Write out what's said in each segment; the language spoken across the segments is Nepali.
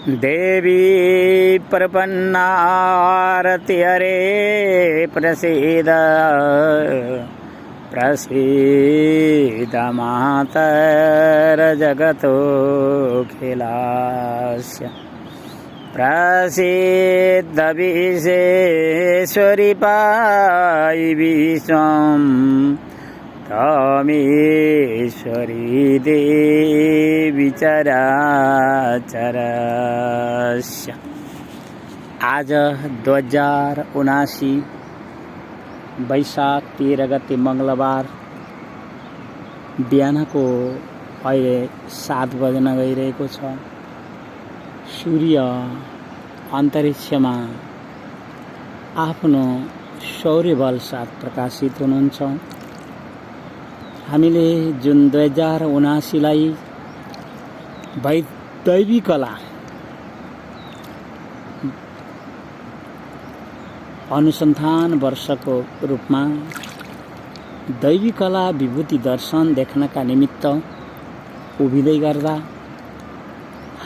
देवी प्रपन्नारति हरे प्रसीद प्रसीद मातर जगतोऽखिलास्य प्रसीद विश्वेश्वरी पायि विश्वं तमेश्वरी देवी चराचरस्य। आज 2079 वैशाख 13 गते मंगलबार बिहानको अहिले 7 बज्न गइरहेको छ। सूर्य अन्तरिक्षमा आफ्नो सौर्य बल साथ प्रकाशित हुनुहुन्छ। हामीले जुन 2079 लाई दैवी कला अनुसन्धान वर्षको रूपमा दैवी कला विभूति दर्शन देख्नका निमित्त उभिँदै गर्दा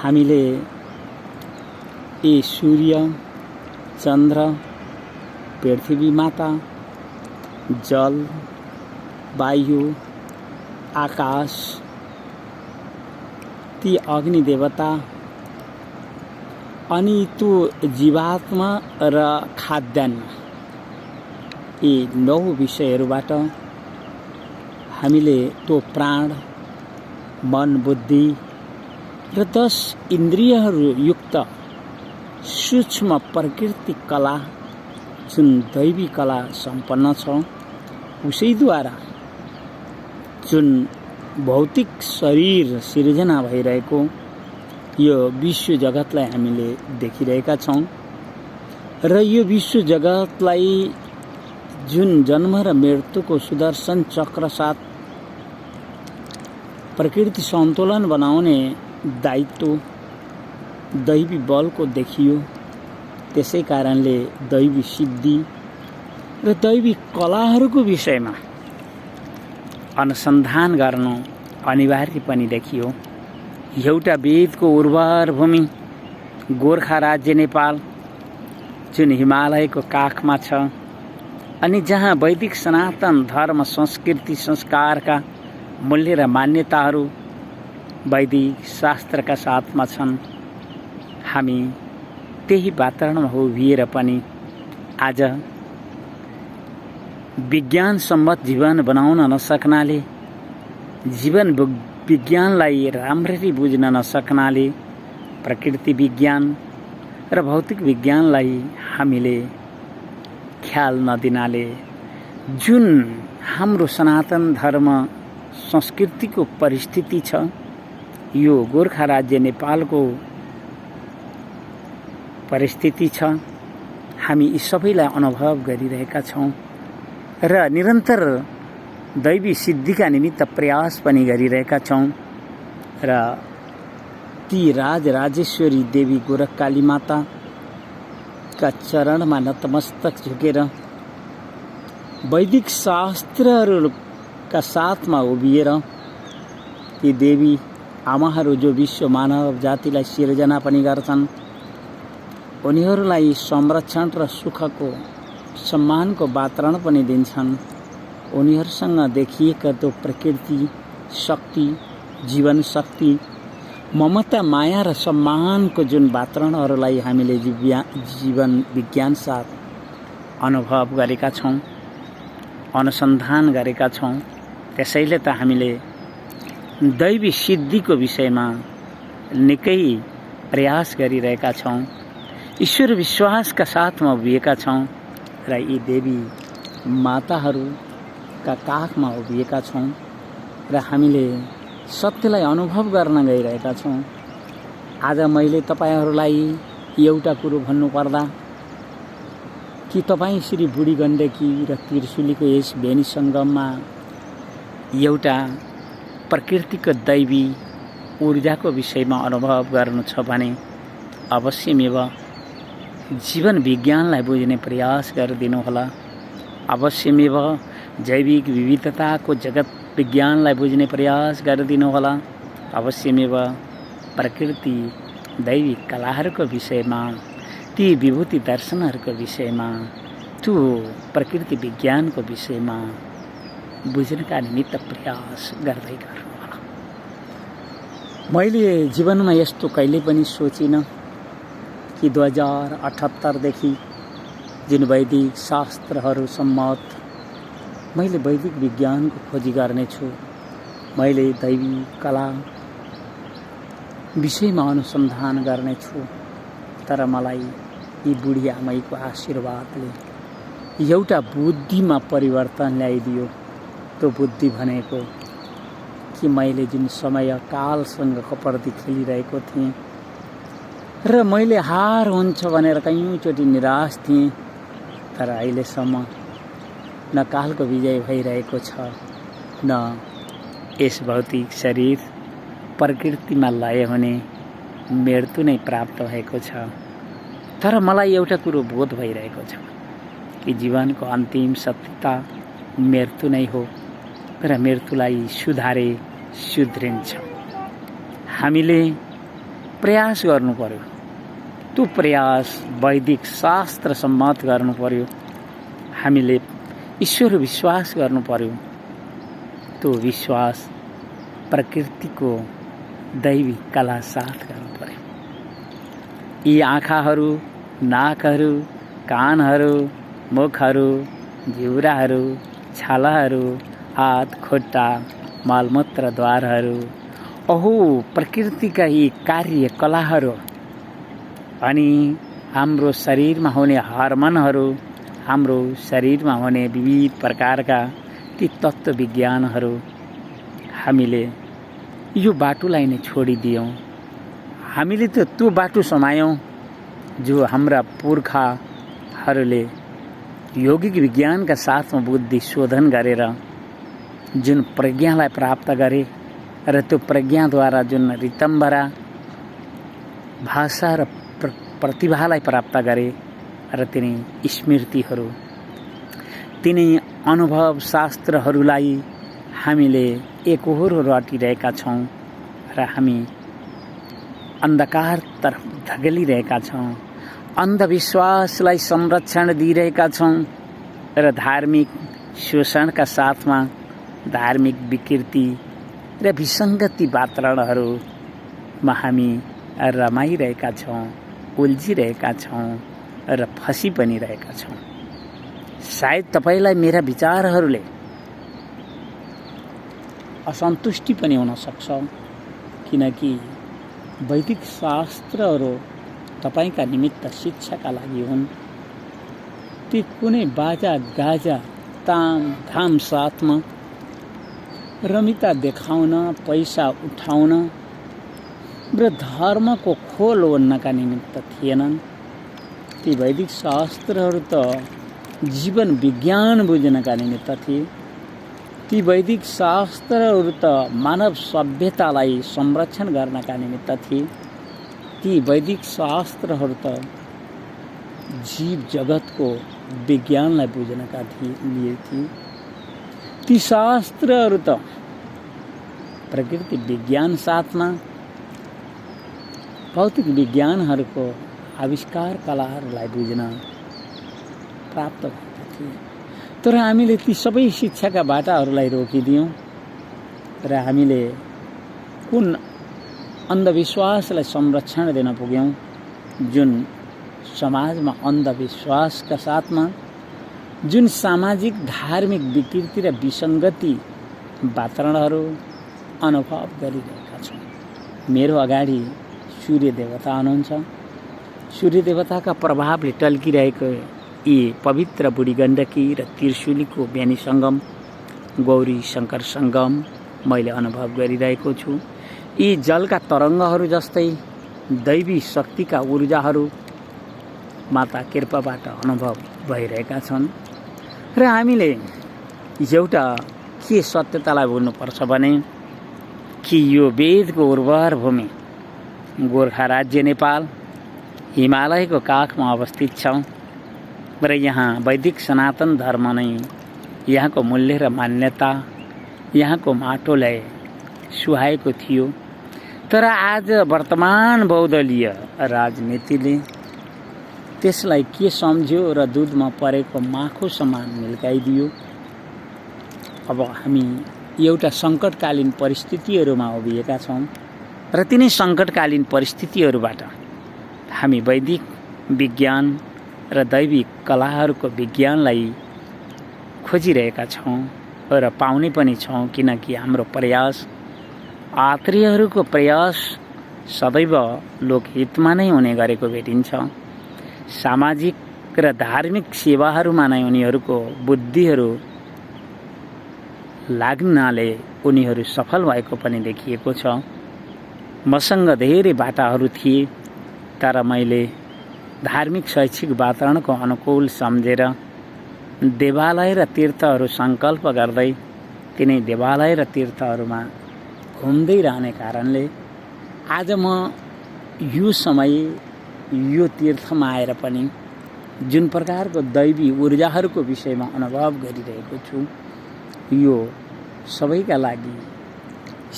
हामीले यी सूर्य, चन्द्र, पृथ्वी माता, जल, वायु, आकाश, ती अग्नि देवता अनि त्यो जीवात्मा र खाद्यान्न, यी 9 विषयहरूबाट हामीले त्यो प्राण, मन, बुद्धि र 10 इन्द्रियहरू युक्त सूक्ष्म प्रकृति कला जुन दैवी कला सम्पन्न छ, उसैद्वारा जुन भौतिक शरीर सिर्जना भइरहेको यो विश्व जगतलाई हामीले देखिरहेका छौं र यो विश्व जगतलाई जुन जन्म र मृत्युको सुदर्शन चक्र साथ प्रकृति सन्तुलन बनाउने दायित्व दैवी बलको देखियो। त्यसै कारणले दैवी सिद्धि र दैवी कलाहरूको विषयमा अनुसन्धान गर्न अनिवार्य पनि देखियो। एउटा वेदको उर्वर भूमि गोर्खा राज्य नेपाल जुन हिमालयको काखमा छ अनि जहाँ वैदिक सनातन धर्म संस्कृति संस्कारका मूल्य र मान्यताहरू वैदिक शास्त्रका साथमा छन्। हामी त्यही वातावरणमा उभिएर पनि आज विज्ञान सम्मत जीवन बनाउन नसक्नाले, जीवन विज्ञानलाई राम्ररी बुझ्न नसक्नाले, प्रकृति विज्ञान र भौतिक विज्ञानलाई हामीले ख्याल नदिनाले जुन हाम्रो सनातन धर्म संस्कृतिको परिस्थिति छ, यो गोर्खा राज्य नेपालको परिस्थिति छ। हामी यी सबैलाई अनुभव गरिरहेका छौं र निरन्तर दैवी सिद्धिका निमित्त प्रयास पनि गरिरहेका छौं र ती राजराजेश्वरी देवी गोरखकाली माता का चरणमा नतमस्तक झुकेर वैदिक शास्त्रहरूका साथमा उभिएर ती देवी आमाहरू जो विश्व मानव जातिलाई सिर्जना पनि गर्छन्, उनीहरूलाई संरक्षण र सुखको सम्मानको वातावरण पनि दिन्छन्। उनीहरूसँग देखिएका त्यो प्रकृति शक्ति, जीवन शक्ति, ममता, माया र सम्मानको जुन वातावरणहरूलाई हामीले जीवन विज्ञान साथ अनुभव गरेका छौं, अनुसन्धान गरेका छौं। त्यसैले त हामीले दैवी सिद्धिको विषयमा निकै प्रयास गरिरहेका छौं। ईश्वर विश्वासका साथमा उभिएका छौं र यी देवी माताहरूका काखमा उभिएका छौं र हामीले सत्यलाई अनुभव गर्न गइरहेका छौं। आज मैले तपाईहरूलाई एउटा कुरो भन्नुपर्दा कि तपाईँ श्री बुढी गण्डकी र त्रिशुलीको यस बेनी संगममा एउटा प्रकृतिको दैवी ऊर्जाको विषयमा अनुभव गर्नु छ भने अवश्यमेव जीवन विज्ञानलाई बुझ्ने प्रयास गरिदिनुहोला। अवश्यमेव जैविक विविधताको जगत विज्ञानलाई बुझ्ने प्रयास गरिदिनुहोला। अवश्यमेव प्रकृति दैविक कलाहरूको विषयमा, ती विभूति दर्शनहरूको विषयमा, त्यो प्रकृति विज्ञानको विषयमा बुझ्नका निमित्त प्रयास गर्दै गर्नुहोला। मैले जीवनमा यस्तो कहिले पनि सोचिनँ कि 2078 जुन वैदिक शास्त्रहरू सम्मत मैले वैदिक विज्ञानको खोजी गर्नेछु, मैले दैवी कला विषयमा अनुसन्धान गर्नेछु। तर मलाई यी बुढी आमैको आशीर्वादले एउटा बुद्धिमा परिवर्तन ल्याइदियो। त्यो बुद्धि भनेको कि मैले जुन समय कालसँग कपर्दी खेलिरहेको थिएँ र मैले हार हुन्छ भनेर कयौँचोटि निराश थिएँ, तर अहिलेसम्म न कालको विजय भइरहेको छ, न यस भौतिक शरीर प्रकृतिमा लय हुने मृत्यु नै प्राप्त भएको छ। तर मलाई एउटा कुरो बोध भइरहेको छ कि जीवनको अन्तिम सत्यता मृत्यु नै हो र मृत्युलाई सुधारे सुध्रिन्छ। हामीले प्रयास गर्नु पर्यो, त्यो प्रयास वैदिक शास्त्र सम्मत गर्नु पर्यो। हामीले ईश्वर विश्वास गर्नु पर्यो, त्यो विश्वास प्रकृतिको दैवी कला साथ गर्नु पर्यो। यी आँखाहरू, नाकहरू, कानहरू, मुखहरू, जिउराहरू, छालाहरू, हात खुट्टा, मलमूत्रद्वारहरू, अहो प्रकृतिका यी कार्यकलाहरू अनि हाम्रो शरीरमा हुने हार्मोनहरू, हाम्रो शरीरमा हुने विविध प्रकारका ती तत्त्व विज्ञानहरू हामीले यो बाटोलाई नै छोडिदियौँ। हामीले त त्यो बाटो समायौँ जो हाम्रा पुर्खाहरूले यौगिक विज्ञानका साथमा बुद्धि शोधन गरेर जुन प्रज्ञालाई प्राप्त गरे र त्यो प्रज्ञाद्वारा जुन रितम्बरा भाषा र प्रतिभालाई प्राप्त गरे र तिनी स्मृतिहरू, तिनी अनुभव शास्त्रहरूलाई हामीले एकहोरो रटिरहेका छौँ र हामी अन्धकारतर्फ धकेलिरहेका छौँ। अन्धविश्वासलाई संरक्षण दिइरहेका छौँ र धार्मिक शोषणका साथमा धार्मिक विकृति र विसङ्गति वातावरणहरूमा हामी रमाइरहेका छौँ, उल्झिरहेका छौँ र फँसी पनि रहेका छौँ। सायद तपाईँलाई मेरा विचारहरूले असन्तुष्टि पनि हुन सक्छ, किनकि वैदिक शास्त्रहरू तपाईका निमित्त शिक्षाका लागि हुन्। ती कुनै बाजा गाजा ताम घाम साथमा रमिता देखाउन, पैसा उठाउन र धर्मको खोल ओढ्नका निमित्त थिएनन्। ती वैदिक शास्त्रहरू त जीवन विज्ञान बुझ्नका निमित्त थिए। ती वैदिक शास्त्रहरू त मानव सभ्यतालाई संरक्षण गर्नका निमित्त थिए। ती वैदिक शास्त्रहरू त जीव जगतको विज्ञानलाई बुझ्नका लिए थिए। ती शास्त्रहरू त प्रकृति विज्ञान साथमा भौतिक विज्ञानहरूको आविष्कार कलाहरूलाई बुझ्न प्राप्त भएका थिए। तर हामीले ती सबै शिक्षाका बाटाहरूलाई रोकिदियौँ र हामीले कुन अन्धविश्वासलाई संरक्षण दिन पुग्यौँ, जुन समाजमा अन्धविश्वासका साथमा जुन सामाजिक धार्मिक विकृति र विसङ्गति वातावरणहरू अनुभव गरिरहेका छौँ। मेरो अगाडि सूर्य देवता हुनुहुन्छ। सूर्य देवताका प्रभावले टल्किरहेको यी पवित्र बुढी गण्डकी र त्रिशुलीको बेनी सङ्गम, गौरी शङ्कर सङ्गम मैले अनुभव गरिरहेको छु। यी जलका तरङ्गहरू जस्तै दैवी शक्तिका ऊर्जाहरू माता कृपाबाट अनुभव भइरहेका छन् र हामीले एउटा के सत्यतालाई बोल्नुपर्छ भने कि यो वेदको उर्वर भूमि गोर्खा राज्य नेपाल हिमालयको काखमा अवस्थित छ र यहाँ वैदिक सनातन धर्म नै यहाँको मूल्य र मान्यता, यहाँको माटोलाई सुहाएको थियो। तर आज वर्तमान बहुदलीय राजनीतिले त्यसलाई के सम्झ्यो र दुधमा परेको माखो समान मिल्काइदियो। अब हामी एउटा सङ्कटकालीन परिस्थितिहरूमा उभिएका छौँ र तिनै सङ्कटकालीन परिस्थितिहरूबाट हामी वैदिक विज्ञान र दैविक कलाहरूको विज्ञानलाई खोजिरहेका छौँ र पाउने पनि छौँ, किनकि हाम्रो प्रयास, आत्रेयहरूको प्रयास सदैव लोकहितमा नै हुने गरेको भेटिन्छ। सामाजिक र धार्मिक सेवाहरूमा नै उनीहरूको बुद्धिहरू लाग्नाले उनीहरू सफल भएको पनि देखिएको छ। मसँग धेरै बाटाहरू थिए, तर मैले धार्मिक शैक्षिक वातावरणको अनुकूल सम्झेर देवालय र तीर्थहरू सङ्कल्प गर्दै तिनै देवालय र तीर्थहरूमा घुम्दै रहने कारणले आज म यो समय यो तीर्थमा आएर पनि जुन प्रकारको दैवी ऊर्जाहरूको विषयमा अनुभव गरिरहेको छु, यो सबैका लागि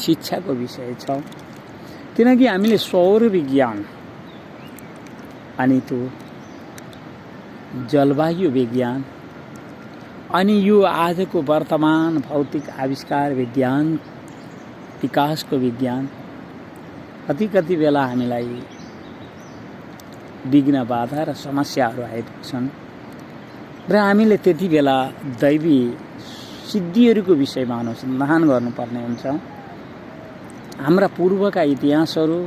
शिक्षाको विषय छ। किनकि हामीले सौर विज्ञान अनि त्यो जलवायु विज्ञान अनि यो आजको वर्तमान भौतिक आविष्कार विज्ञान, विकासको विज्ञान कति बेला हामीलाई विघ्न बाधा र समस्याहरू आइपुग्छन् र हामीले त्यति बेला दैवी सिद्धिहरूको विषयमा अनुसन्धान गर्नुपर्ने हुन्छ। हाम्रा पूर्वका इतिहासहरू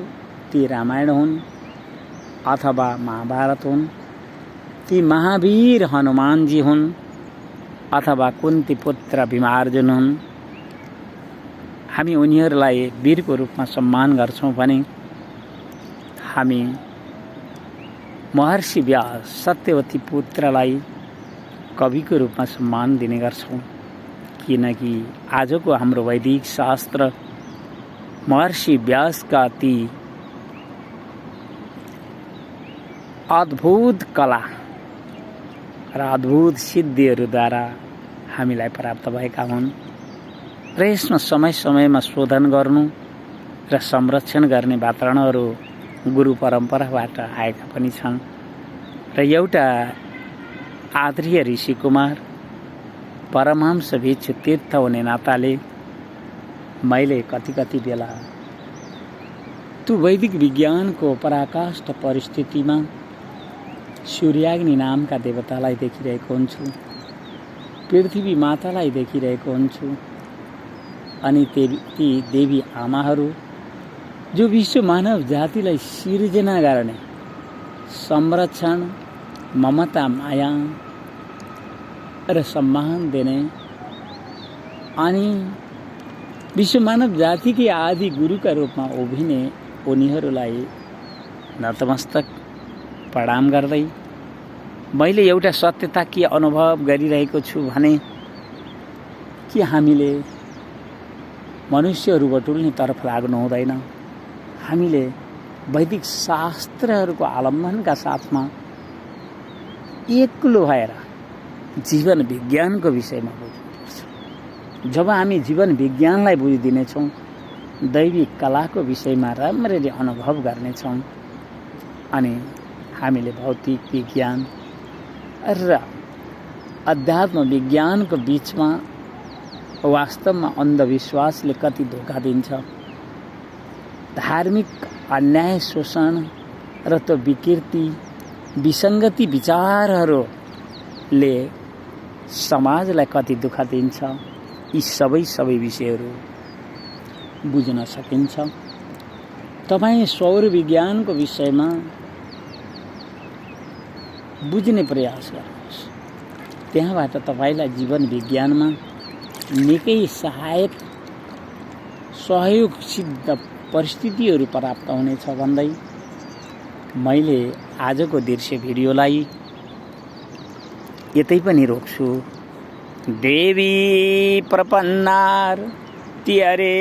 ती रामायण हुन् अथवा महाभारत हुन्, ती महावीर हनुमानजी हुन् अथवा कुन्ती पुत्र भीमार्जुन हुन्, हामी उनीहरूलाई वीरको रूपमा सम्मान गर्छौँ भने हामी महर्षि व्यास सत्यवती पुत्रलाई कविको रूपमा सम्मान दिने गर्छौँ। किनकि आजको हाम्रो वैदिक शास्त्र महर्षि व्यासका ती अद्भुत कला र अद्भुत सिद्धिहरूद्वारा हामीलाई प्राप्त भएका हुन् र यसमा समय समयमा शोधन गर्नु र संरक्षण गर्ने वातावरणहरू गुरु परम्पराबाट आएका पनि छन्। र एउटा आदरणीय ऋषि कुमार परमहंस भिक्षु तीर्थ हुने नाताले मैले कति बेला त्यो वैदिक विज्ञानको पराकाष्ठ परिस्थितिमा सूर्याग्नि नामका देवतालाई देखिरहेको हुन्छु, पृथ्वी मातालाई देखिरहेको हुन्छु अनि ती देवी आमाहरू जो विश्व मानव जातिलाई सिर्जना गर्ने, संरक्षण, ममता, माया र सम्मान दिने अनि विश्व मानव जातिकै आदि गुरुका रूपमा उभिने उनीहरूलाई नतमस्तक प्रणाम गर्दै मैले एउटा सत्यता के अनुभव गरिरहेको छु भने कि हामीले मनुष्यहरू बटुल्ने तर्फ लाग्नु हुँदैन। हामीले वैदिक शास्त्रहरूको अवलम्बनका साथमा एक्लो भएर जीवन विज्ञानको विषयमा बुझ्नुपर्छ। जब हामी जीवन विज्ञानलाई बुझिदिनेछौँ, दैविक कलाको विषयमा राम्ररी अनुभव गर्नेछौँ अनि हामीले भौतिक विज्ञान र अध्यात्म विज्ञानको बीचमा वास्तवमा अन्धविश्वासले कति धोका दिन्छ, धार्मिक अन्याय, शोषण र त्यो विकृति, विसङ्गति विचारहरूले समाजलाई कति दुःख दिन्छ, यी सबै विषयहरू बुझ्न सकिन्छ। तपाईँ सौर विज्ञानको विषयमा बुझ्ने प्रयास गर्नुहोस्, त्यहाँबाट तपाईँलाई जीवन विज्ञानमा निकै सहयोग सिद्ध परिस्थितिहरू प्राप्त हुनेछ भन्दै मैले आजको दृश्य भिडियोलाई यतै पनि रोक्छु। देवी प्रपन्नार त्यरे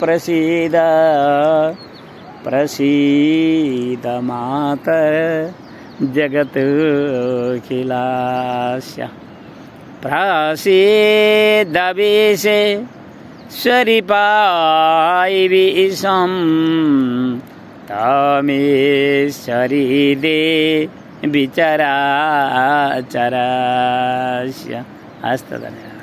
प्रसीद प्रसीद मातर जगत खिलास्य प्रसीद विषे सरिपाई विषम तमेश्वरी दे विचराचरस्य। हस्त धन्यवाद।